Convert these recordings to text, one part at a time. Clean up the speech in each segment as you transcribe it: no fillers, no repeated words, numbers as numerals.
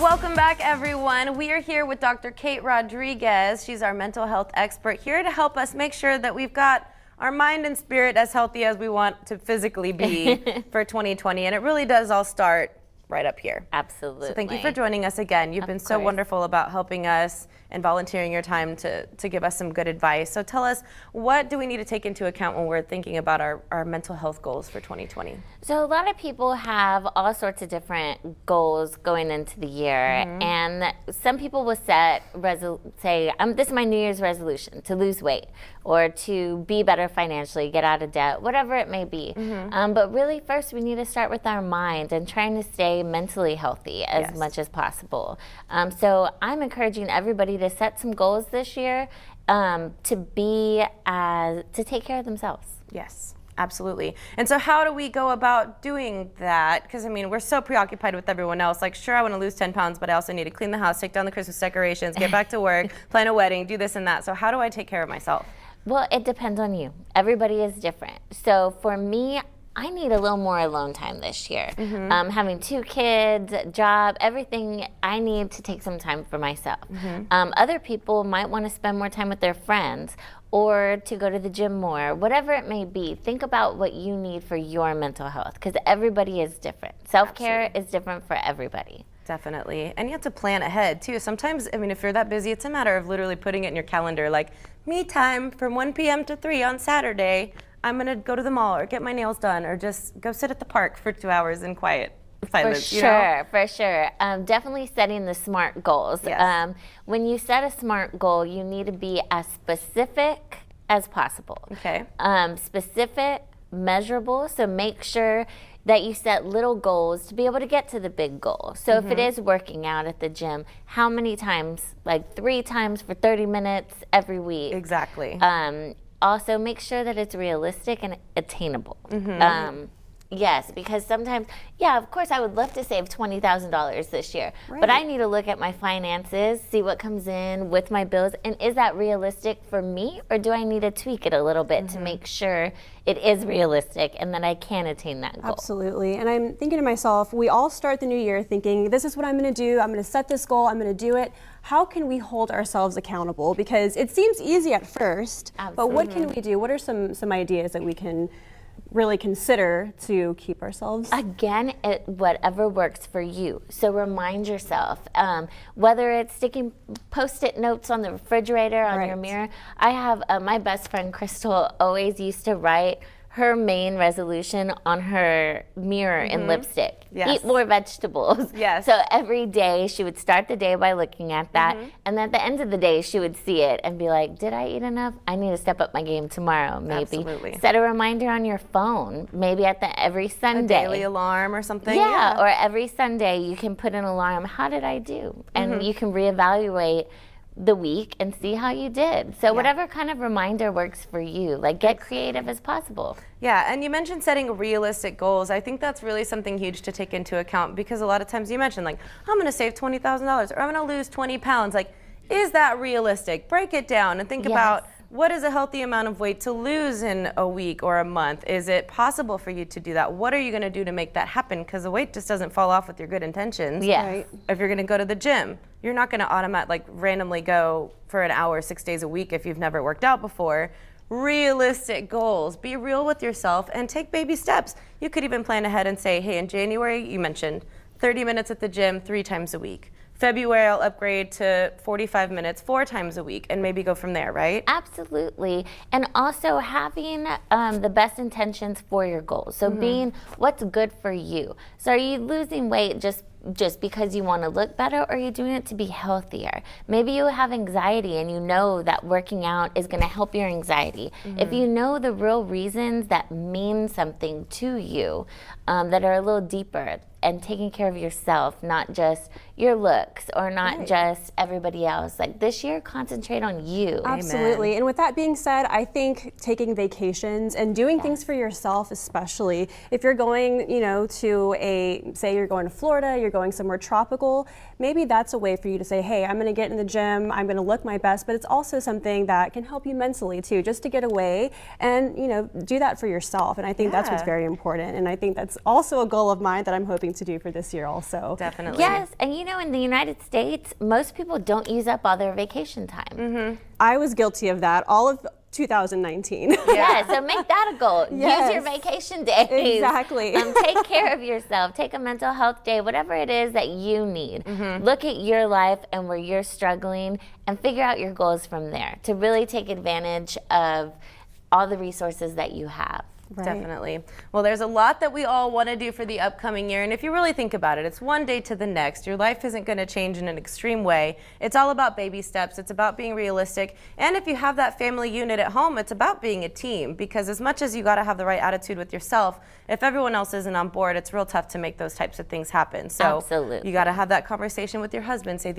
Welcome back, everyone. We are here with Dr. Kate Rodriguez. She's our mental health expert, here to help us make sure that we've got our mind and spirit as healthy as we want to physically be for 2020. And it really does all start right up here. Absolutely. So thank you for joining us again. You've been so wonderful about helping us and volunteering your time to give us some good advice. So tell us, what do we need to take into account when we're thinking about our mental health goals for 2020? So a lot of people have all sorts of different goals going into the year. And some people will say, this is my New Year's resolution, to lose weight or to be better financially, get out of debt, whatever it may be. But really, first, we need to start with our mind and trying to stay mentally healthy as much as possible. So I'm encouraging everybody to set some goals this year to take care of themselves. Yes, absolutely. And so how do we go about doing that? Because, I mean, we're so preoccupied with everyone else. Like, sure, I want to lose 10 pounds, but I also need to clean the house, take down the Christmas decorations, get back to work, plan a wedding, do this and that. So how do I take care of myself? Well, it depends on you. Everybody is different. So for me, I need a little more alone time this year. Having 2 kids, job, everything, I need to take some time for myself. Other people might want to spend more time with their friends or to go to the gym more, whatever it may be. Think about what you need for your mental health, because everybody is different. Self-care is different for everybody. Definitely. And you have to plan ahead too. Sometimes, I mean, if you're that busy, it's a matter of literally putting it in your calendar, like me time from 1 p.m. to 3 on Saturday. I'm going to go to the mall or get my nails done or just go sit at the park for 2 hours in quiet silence. For sure. Definitely setting the SMART goals. Yes. When you set a SMART goal, you need to be as specific as possible. Okay. Specific, measurable, so make sure that you set little goals to be able to get to the big goal. So if it is working out at the gym, how many times? Like 3 times for 30 minutes every week. Exactly. Also, make sure that it's realistic and attainable. Yes, because sometimes, of course, I would love to save $20,000 this year, but I need to look at my finances, see what comes in with my bills, and is that realistic for me, or do I need to tweak it a little bit to make sure it is realistic and that I can attain that goal? Absolutely, and I'm thinking to myself, we all start the new year thinking, this is what I'm going to do, I'm going to set this goal, I'm going to do it. How can we hold ourselves accountable? Because it seems easy at first, but what can we do? What are some ideas that we can really consider to keep ourselves? Again, whatever works for you. So remind yourself, whether it's sticking Post-it notes on the refrigerator, on your mirror. I have my best friend Crystal always used to write her main resolution on her mirror in lipstick. Eat more vegetables. So every day she would start the day by looking at that, and at the end of the day she would see it and be like, did I eat enough? I need to step up my game tomorrow, maybe. Absolutely. Set a reminder on your phone, maybe every Sunday. A daily alarm or something? Or every Sunday you can put an alarm, how did I do? And you can reevaluate the week and see how you did. So whatever kind of reminder works for you, like get creative as possible. Yeah, and you mentioned setting realistic goals. I think that's really something huge to take into account, because a lot of times you mentioned, like, I'm going to save $20,000 or I'm going to lose 20 pounds. Like, is that realistic? Break it down and think about, what is a healthy amount of weight to lose in a week or a month? Is it possible for you to do that? What are you going to do to make that happen? Because the weight just doesn't fall off with your good intentions. If you're going to go to the gym, you're not going to randomly go for an hour 6 days a week if you've never worked out before. Realistic goals. Be real with yourself and take baby steps. You could even plan ahead and say, hey, in January, you mentioned 30 minutes at the gym 3 times a week. February, I'll upgrade to 45 minutes 4 times a week, and maybe go from there, right? Absolutely. And also having the best intentions for your goals. So being what's good for you. So are you losing weight just because you want to look better, or are you doing it to be healthier? Maybe you have anxiety and you know that working out is going to help your anxiety. If you know the real reasons that mean something to you, that are a little deeper, and taking care of yourself, not just your looks or not just everybody else. Like this year, concentrate on you. Absolutely. And with that being said, I think taking vacations and doing things for yourself, especially if you're going, to say you're going to Florida, you're going somewhere tropical, maybe that's a way for you to say, hey, I'm going to get in the gym, I'm going to look my best, but it's also something that can help you mentally too, just to get away and, do that for yourself. And I think that's what's very important. And I think that's also a goal of mine that I'm hoping to do for this year also. Definitely. Yes, and know in the United States, most people don't use up all their vacation time. I was guilty of that all of 2019. Yeah, so make that a goal. Yes. Use your vacation days. Exactly. Take care of yourself. Take a mental health day, whatever it is that you need. Look at your life and where you're struggling and figure out your goals from there to really take advantage of all the resources that you have. Right. Definitely. Well, there's a lot that we all want to do for the upcoming year. And if you really think about it, it's one day to the next. Your life isn't going to change in an extreme way. It's all about baby steps. It's about being realistic. And if you have that family unit at home, it's about being a team. Because as much as you got to have the right attitude with yourself, if everyone else isn't on board, it's real tough to make those types of things happen. So Absolutely. you got to have that conversation with your husband. Say,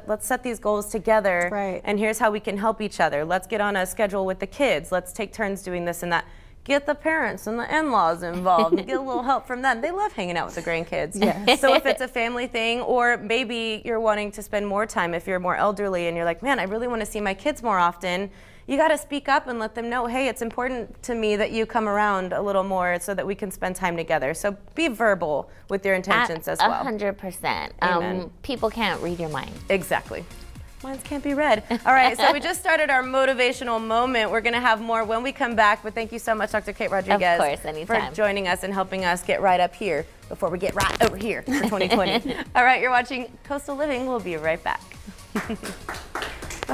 let's set these goals together. Right. And here's how we can help each other. Let's get on a schedule with the kids. Let's take turns doing this and that. Get the parents and the in-laws involved and get a little help from them. They love hanging out with the grandkids. Yes. So if it's a family thing, or maybe you're wanting to spend more time if you're more elderly and you're like, man, I really want to see my kids more often, you got to speak up and let them know, hey, it's important to me that you come around a little more so that we can spend time together. So be verbal with your intentions as well. 100%. Amen. People can't read your mind. Exactly. Minds can't be read. All right, so we just started our motivational moment. We're going to have more when we come back, but thank you so much, Dr. Kate Rodriguez, course, anytime. for joining us and helping us get right up here before we get right over here for 2020. All right, you're watching Coastal Living. We'll be right back.